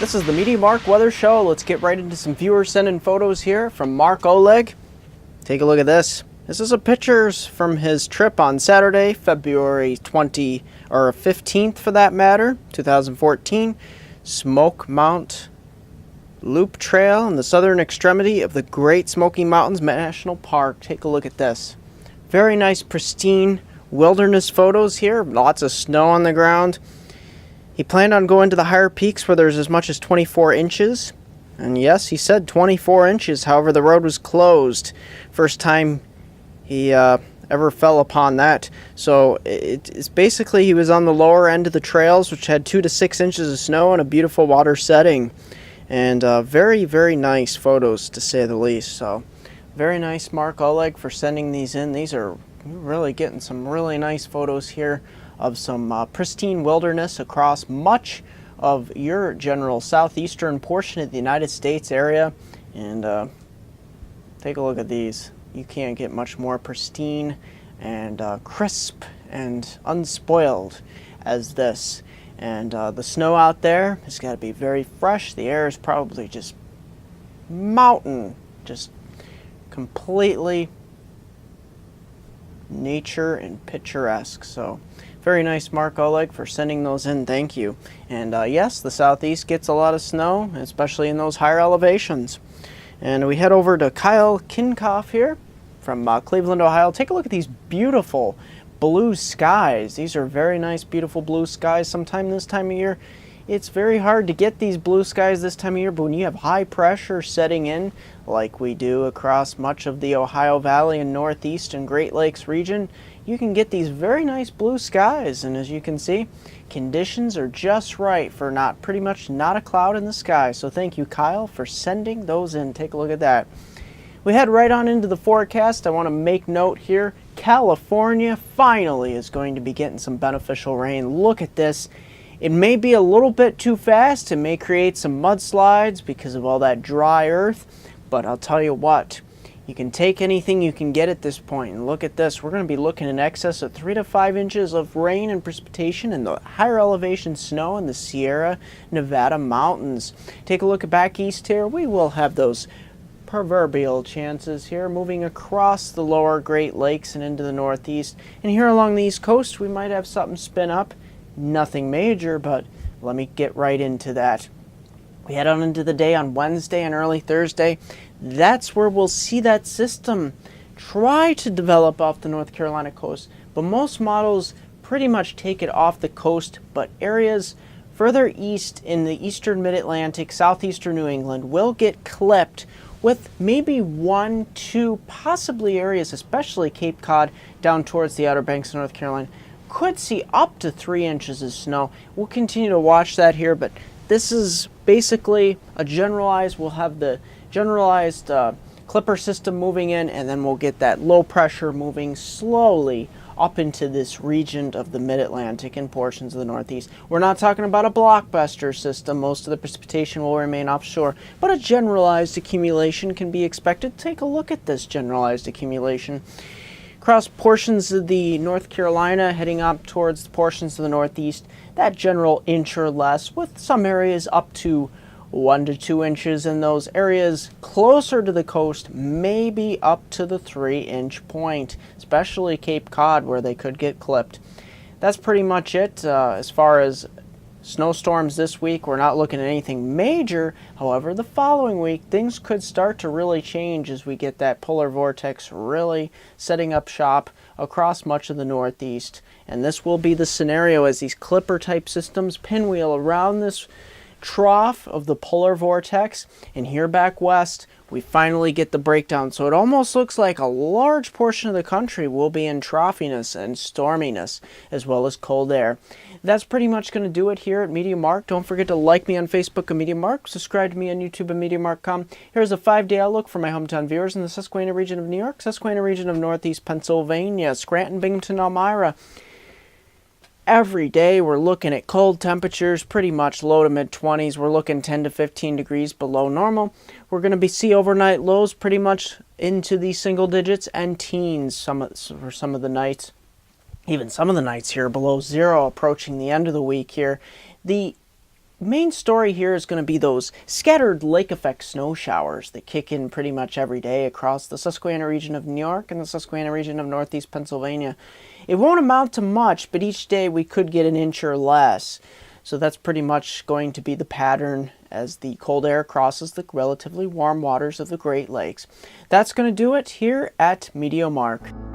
This is the MeteoMark Weather Show. Let's get right into some viewer sending photos here from Mark Oleg. Take a look at this. This is a pictures from his trip on Saturday, February 15th for that matter, 2014. Smoke Mount Loop Trail in the southern extremity of the Great Smoky Mountains National Park. Take a look at this. Very nice, pristine wilderness photos here. Lots of snow on the ground. He planned on going to the higher peaks where there's as much as 24 inches. And yes, he said 24 inches. However, the road was closed. First time he ever fell upon that. So it's basically he was on the lower end of the trails, which had 2 to 6 inches of snow and a beautiful water setting. And very, very nice photos, to say the least. So very nice, Mark Oleg, for sending these in. These are really getting some really nice photos here of some pristine wilderness across much of your general southeastern portion of the United States area. And take a look at these. You can't get much more pristine and crisp and unspoiled as this. And the snow out there has got to be very fresh. The air is probably just mountain, just completely nature and picturesque. So very nice, Mark Oleg, for sending those in. Thank you. And yes, the southeast gets a lot of snow, especially in those higher elevations. And we head over to Kyle Kinkoff here from Cleveland, Ohio. Take a look at these beautiful blue skies. These are very nice, beautiful blue skies. Sometime this time of year, it's very hard to get these blue skies this time of year, but when you have high pressure setting in, like we do across much of the Ohio Valley and Northeast and Great Lakes region, you can get these very nice blue skies. And as you can see, conditions are just right for pretty much not a cloud in the sky. So thank you, Kyle, for sending those in. Take a look at that. We head right on into the forecast. I want to make note here, California finally is going to be getting some beneficial rain. Look at this. It may be a little bit too fast. It may create some mudslides because of all that dry earth. But I'll tell you what, you can take anything you can get at this point. And look at this. We're going to be looking in excess of 3 to 5 inches of rain and precipitation in the higher elevation snow in the Sierra Nevada mountains. Take a look back east here. We will have those proverbial chances here moving across the lower Great Lakes and into the Northeast. And here along the East Coast, we might have something spin up. Nothing major, but let me get right into that. We head on into the day on Wednesday and early Thursday. That's where we'll see that system try to develop off the North Carolina coast. But most models pretty much take it off the coast, but areas further east in the eastern mid-Atlantic, southeastern New England will get clipped with maybe 1, 2, possibly areas, especially Cape Cod down towards the Outer Banks of North Carolina, could see up to 3 inches of snow. We'll continue to watch that here, but this is basically a generalized, we'll have the generalized clipper system moving in, and then we'll get that low pressure moving slowly up into this region of the mid-Atlantic and portions of the Northeast. We're not talking about a blockbuster system. Most of the precipitation will remain offshore, but a generalized accumulation can be expected. Take a look at this generalized accumulation. Across portions of the North Carolina, heading up towards the portions of the Northeast, that general inch or less, with some areas up to 1 to 2 inches, in those areas closer to the coast, maybe up to the 3-inch point, especially Cape Cod where they could get clipped. That's pretty much it as far as snowstorms this week. We're not looking at anything major. However, the following week, things could start to really change as we get that polar vortex really setting up shop across much of the Northeast. And this will be the scenario as these clipper type systems pinwheel around this trough of the polar vortex, and here back west we finally get the breakdown. So it almost looks like a large portion of the country will be in troughiness and storminess as well as cold air. That's pretty much going to do it here at MeteoMark. Don't forget to like me on Facebook at MeteoMark, subscribe to me on YouTube at MeteoMark.com. Here's a 5-day outlook for my hometown viewers in the Susquehanna region of New York, Susquehanna region of Northeast Pennsylvania, Scranton, Binghamton, Elmira. Every day we're looking at cold temperatures, pretty much low to mid-20s. We're looking 10 to 15 degrees below normal. We're going to see overnight lows pretty much into the single digits and teens for some of the nights. Even some of the nights here below zero, approaching the end of the week here. The main story here is going to be those scattered lake effect snow showers that kick in pretty much every day across the Susquehanna region of New York and the Susquehanna region of northeast Pennsylvania. It won't amount to much, but each day we could get an inch or less. So that's pretty much going to be the pattern as the cold air crosses the relatively warm waters of the Great Lakes. That's going to do it here at MeteoMark.